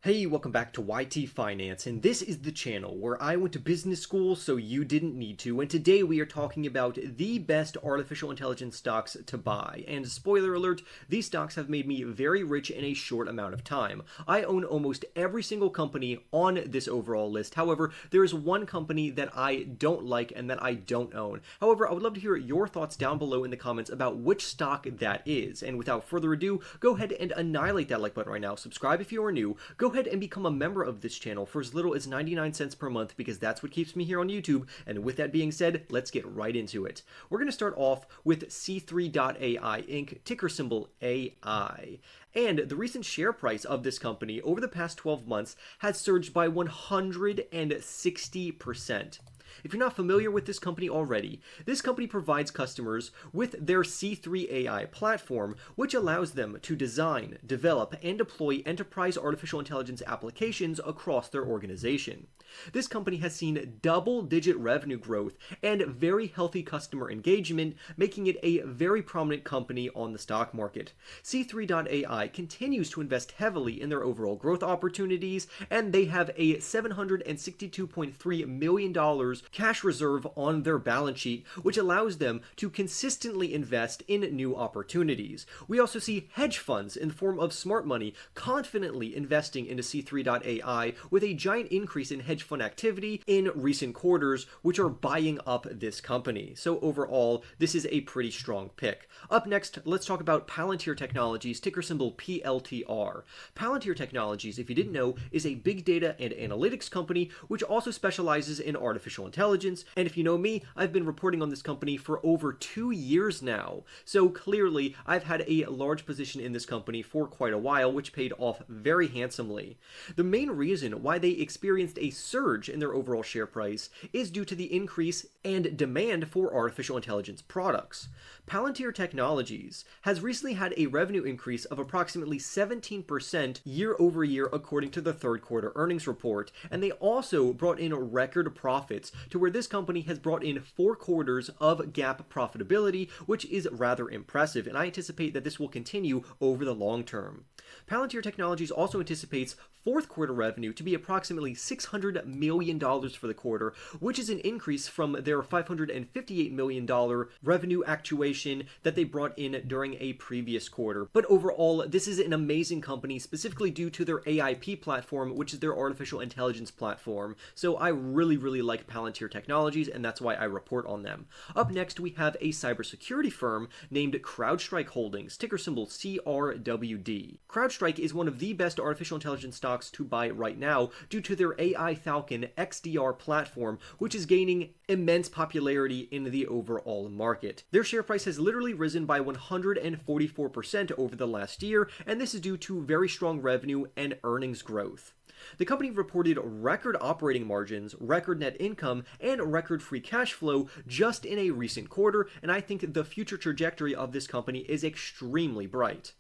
Hey, welcome back to YT Finance, and this is the channel where I went to business school so you didn't need to, and today we are talking about the best artificial intelligence stocks to buy. And spoiler alert, these stocks have made me very rich in a short amount of time. I own almost every single company on this overall list. However, there is one company that I don't like and that I don't own. However, I would love to hear your thoughts down below in the comments about which stock that is. And without further ado, go ahead and annihilate that like button right now. Subscribe if you are new. Go ahead and become a member of this channel for as little as 99 cents per month because that's what keeps me here on YouTube. And with that being said, let's get right into it. We're going to start off with C3.ai Inc., ticker symbol AI. And the recent share price of this company over the past 12 months has surged by 160%. If you're not familiar with this company already, this company provides customers with their C3 AI platform, which allows them to design, develop, and deploy enterprise artificial intelligence applications across their organization. This company has seen double-digit revenue growth and very healthy customer engagement, making it a very prominent company on the stock market. C3.ai continues to invest heavily in their overall growth opportunities, and they have a $762.3 million cash reserve on their balance sheet, which allows them to consistently invest in new opportunities. We also see hedge funds in the form of smart money confidently investing into C3.ai with a giant increase in hedge fund activity in recent quarters, which are buying up this company. So overall, this is a pretty strong pick. Up next, let's talk about Palantir Technologies, ticker symbol PLTR. Palantir Technologies, if you didn't know, is a big data and analytics company which also specializes in artificial intelligence. And if you know me, I've been reporting on this company for over 2 years now. So clearly, I've had a large position in this company for quite a while, which paid off very handsomely. The main reason why they experienced a surge in their overall share price is due to the increase and demand for artificial intelligence products. Palantir Technologies has recently had a revenue increase of approximately 17% year over year according to the third quarter earnings report, and they also brought in record profits to where this company has brought in 4 quarters of GAAP profitability, which is rather impressive, and I anticipate that this will continue over the long term. Palantir Technologies also anticipates fourth quarter revenue to be approximately $600 million for the quarter, which is an increase from their $558 million revenue actuation that they brought in during a previous quarter. But overall, this is an amazing company, specifically due to their AIP platform, which is their artificial intelligence platform. So I really like Palantir Technologies, and that's why I report on them. Up next, we have a cybersecurity firm named CrowdStrike Holdings, ticker symbol CRWD. CrowdStrike is one of the best artificial intelligence stocks to buy right now due to their AI Falcon XDR platform, which is gaining immense popularity in the overall market. Their share price has literally risen by 144% over the last year, and this is due to very strong revenue and earnings growth. The company reported record operating margins, record net income, and record free cash flow just in a recent quarter, and I think the future trajectory of this company is extremely bright.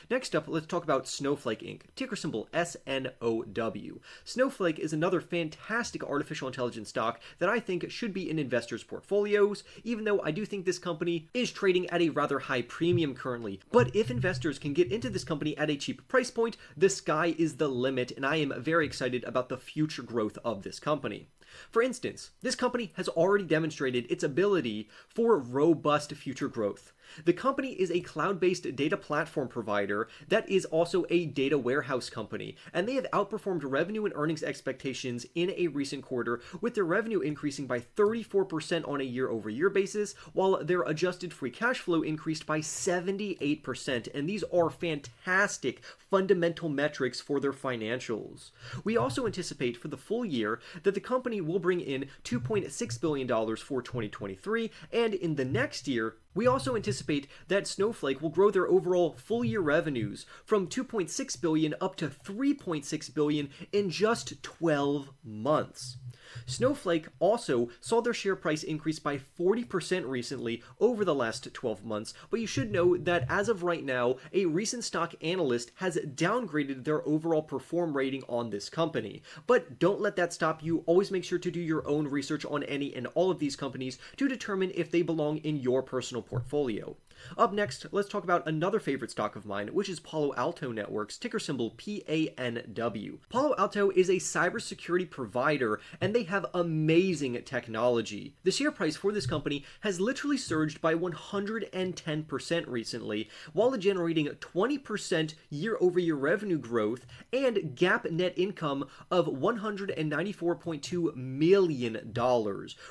Next up, let's talk about Snowflake Inc., ticker symbol SNOW. Snowflake is another fantastic artificial intelligence stock that I think should be in investors' portfolios, even though I do think this company is trading at a rather high premium currently. But if investors can get into this company at a cheap price point, the sky is the limit, and I am very excited about the future growth of this company. For instance, this company has already demonstrated its ability for robust future growth. The company is a cloud-based data platform provider that is also a data warehouse company, and they have outperformed revenue and earnings expectations in a recent quarter, with their revenue increasing by 34% on a year-over-year basis, while their adjusted free cash flow increased by 78%, and these are fantastic fundamental metrics for their financials. We also anticipate for the full year that the company will bring in $2.6 billion for 2023, and in the next year, we also anticipate that Snowflake will grow their overall full-year revenues from $2.6 billion up to $3.6 billion in just 12 months. Snowflake also saw their share price increase by 40% recently over the last 12 months, but you should know that as of right now, a recent stock analyst has downgraded their overall perform rating on this company. But don't let that stop you. Always make sure to do your own research on any and all of these companies to determine if they belong in your personal portfolio. Up next, let's talk about another favorite stock of mine, which is Palo Alto Networks, ticker symbol PANW. Palo Alto is a cybersecurity provider, and they have amazing technology. The share price for this company has literally surged by 110% recently, while generating 20% year-over-year revenue growth and GAAP net income of $194.2 million,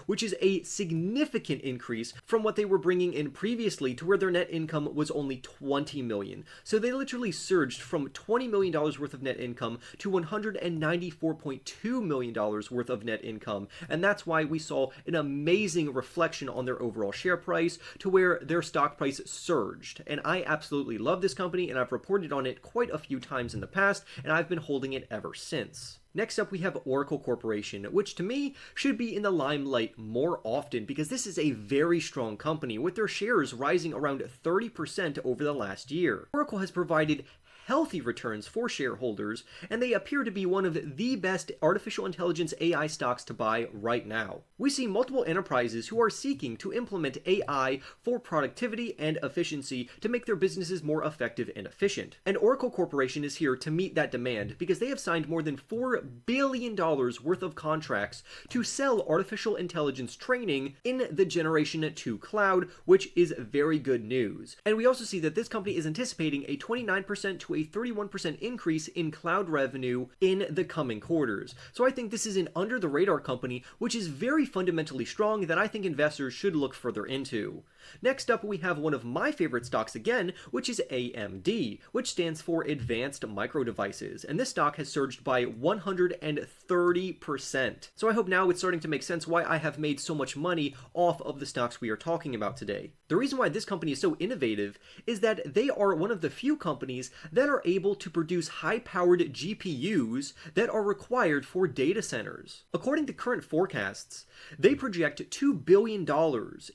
which is a significant increase from what they were bringing in previously, to where their net income was only $20 million. So they literally surged from $20 million worth of net income to $194.2 million worth of net income, and that's why we saw an amazing reflection on their overall share price, to where their stock price surged. And I absolutely love this company, and I've reported on it quite a few times in the past, and I've been holding it ever since. Next up, we have Oracle Corporation, which to me should be in the limelight more often, because this is a very strong company, with their shares rising around 30% over the last year. Oracle has provided healthy returns for shareholders, and they appear to be one of the best artificial intelligence AI stocks to buy right now. We see multiple enterprises who are seeking to implement AI for productivity and efficiency to make their businesses more effective and efficient. And Oracle Corporation is here to meet that demand, because they have signed more than $4 billion worth of contracts to sell artificial intelligence training in the Generation 2 cloud, which is very good news. And we also see that this company is anticipating a 29% to a 31% increase in cloud revenue in the coming quarters. So I think this is an under-the-radar company, which is very fundamentally strong, that I think investors should look further into. Next up, we have one of my favorite stocks again, which is AMD, which stands for Advanced Micro Devices, and this stock has surged by 130%. So I hope now it's starting to make sense why I have made so much money off of the stocks we are talking about today. The reason why this company is so innovative is that they are one of the few companies that are able to produce high-powered GPUs that are required for data centers. According to current forecasts, they project $2 billion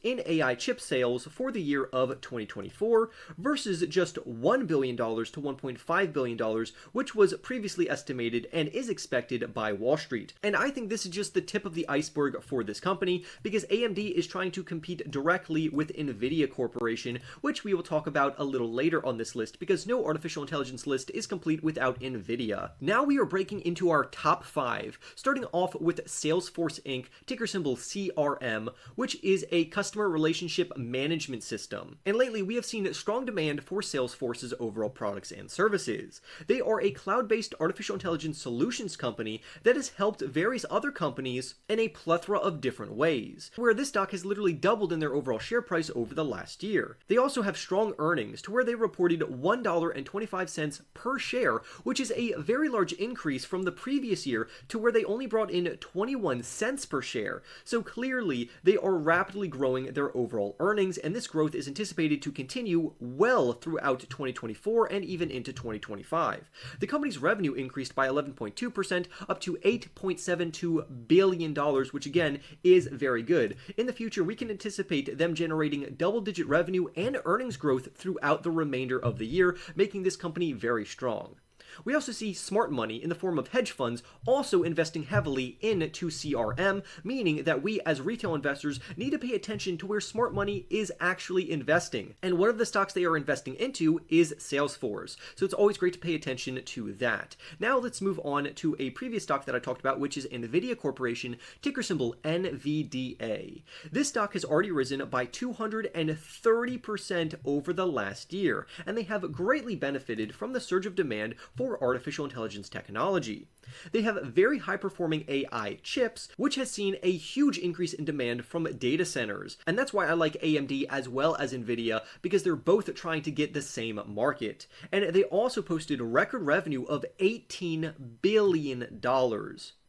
in AI chip sales for the year of 2024 versus just $1 billion to $1.5 billion, which was previously estimated and is expected by Wall Street. And I think this is just the tip of the iceberg for this company, because AMD is trying to compete directly with NVIDIA Corporation, which we will talk about a little later on this list, because no artificial intelligence list is complete without NVIDIA. Now we are breaking into our top 5, starting off with Salesforce Inc., ticker symbol CRM, which is a customer relationship management system. And lately we have seen strong demand for Salesforce's overall products and services. They are a cloud-based artificial intelligence solutions company that has helped various other companies in a plethora of different ways, where this stock has literally doubled in their overall share price over the last year. They also have strong earnings, to where they reported $1.25 per share, which is a very large increase from the previous year, to where they only brought in 21 cents per share. So clearly they are rapidly growing their overall earnings, and this growth is anticipated to continue well throughout 2024 and even into 2025. The company's revenue increased by 11.2%, up to $8.72 billion, which again is very good. In the future, we can anticipate them generating double-digit revenue and earnings growth throughout the remainder of the year, making this company very strong. We also see smart money in the form of hedge funds also investing heavily into CRM, meaning that we as retail investors need to pay attention to where smart money is actually investing. And one of the stocks they are investing into is Salesforce. So it's always great to pay attention to that. Now let's move on to a previous stock that I talked about, which is NVIDIA Corporation, ticker symbol NVDA. This stock has already risen by 230% over the last year, and they have greatly benefited from the surge of demand for artificial intelligence technology. They have very high-performing AI chips, which has seen a huge increase in demand from data centers. And that's why I like AMD as well as NVIDIA, because they're both trying to get the same market. And they also posted record revenue of $18 billion.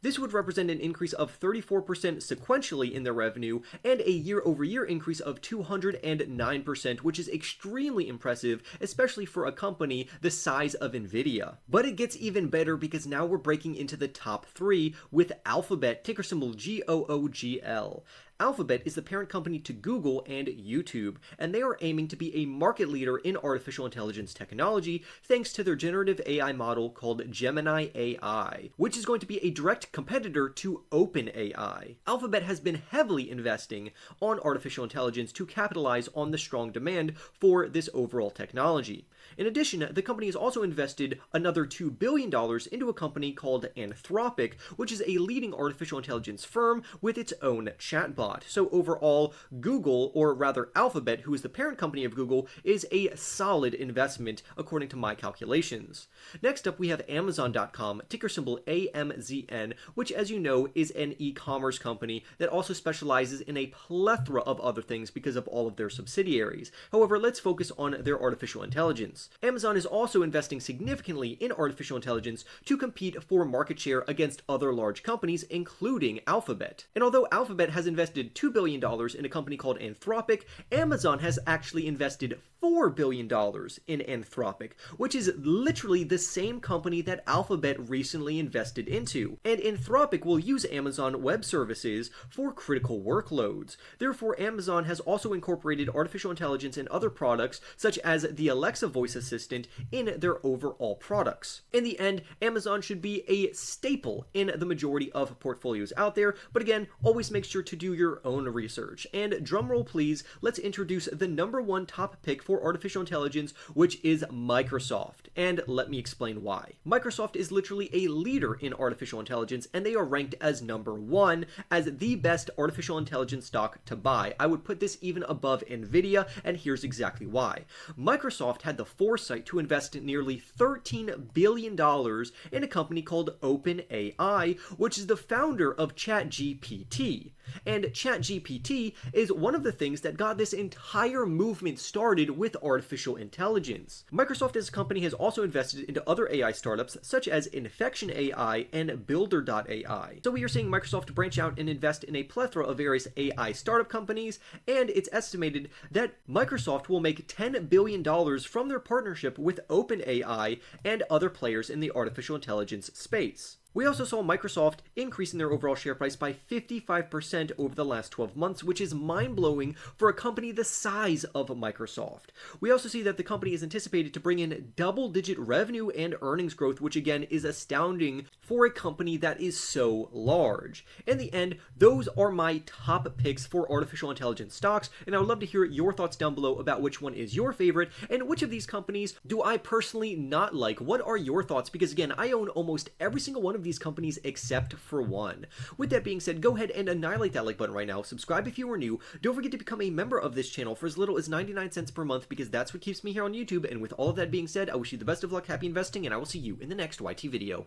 This would represent an increase of 34% sequentially in their revenue and a year-over-year increase of 209%, which is extremely impressive, especially for a company the size of NVIDIA. But it gets even better, because now we're breaking into the top 3 with Alphabet, ticker symbol GOOGL. Alphabet is the parent company to Google and YouTube, and they are aiming to be a market leader in artificial intelligence technology thanks to their generative AI model called Gemini AI, which is going to be a direct competitor to OpenAI. Alphabet has been heavily investing on artificial intelligence to capitalize on the strong demand for this overall technology. In addition, the company has also invested another $2 billion into a company called Anthropic, which is a leading artificial intelligence firm with its own chatbot. So overall, Google, or rather Alphabet, who is the parent company of Google, is a solid investment according to my calculations. Next up, we have Amazon.com, ticker symbol AMZN, which, as you know, is an e-commerce company that also specializes in a plethora of other things because of all of their subsidiaries. However, let's focus on their artificial intelligence. Amazon is also investing significantly in artificial intelligence to compete for market share against other large companies, including Alphabet. And although Alphabet has invested $2 billion in a company called Anthropic, Amazon has actually invested $4 billion in Anthropic, which is literally the same company that Alphabet recently invested into. And Anthropic will use Amazon Web Services for critical workloads. Therefore, Amazon has also incorporated artificial intelligence in other products, such as the Alexa voice assistant, in their overall products. In the end, Amazon should be a staple in the majority of portfolios out there, but again, always make sure to do your own research. And drumroll please, let's introduce the number one top pick for artificial intelligence, which is Microsoft. And let me explain why. Microsoft is literally a leader in artificial intelligence, and they are ranked as number one as the best artificial intelligence stock to buy. I would put this even above Nvidia, and here's exactly why. Microsoft had the foresight to invest nearly $13 billion in a company called OpenAI, which is the founder of ChatGPT. And ChatGPT is one of the things that got this entire movement started with artificial intelligence. Microsoft as a company has also invested into other AI startups such as Infection AI and Builder.ai. So we are seeing Microsoft branch out and invest in a plethora of various AI startup companies, and it's estimated that Microsoft will make $10 billion from their partnership with OpenAI and other players in the artificial intelligence space. We also saw Microsoft increasing their overall share price by 55% over the last 12 months, which is mind-blowing for a company the size of Microsoft. We also see that the company is anticipated to bring in double-digit revenue and earnings growth, which again is astounding for a company that is so large. In the end, those are my top picks for artificial intelligence stocks, and I would love to hear your thoughts down below about which one is your favorite, and which of these companies do I personally not like. What are your thoughts? Because again, I own almost every single one of these companies except for one. With that being said, go ahead and annihilate that like button right now. Subscribe if you are new. Don't forget to become a member of this channel for as little as 99 cents per month, because that's what keeps me here on YouTube. And with all of that being said, I wish you the best of luck, happy investing, and I will see you in the next YT video.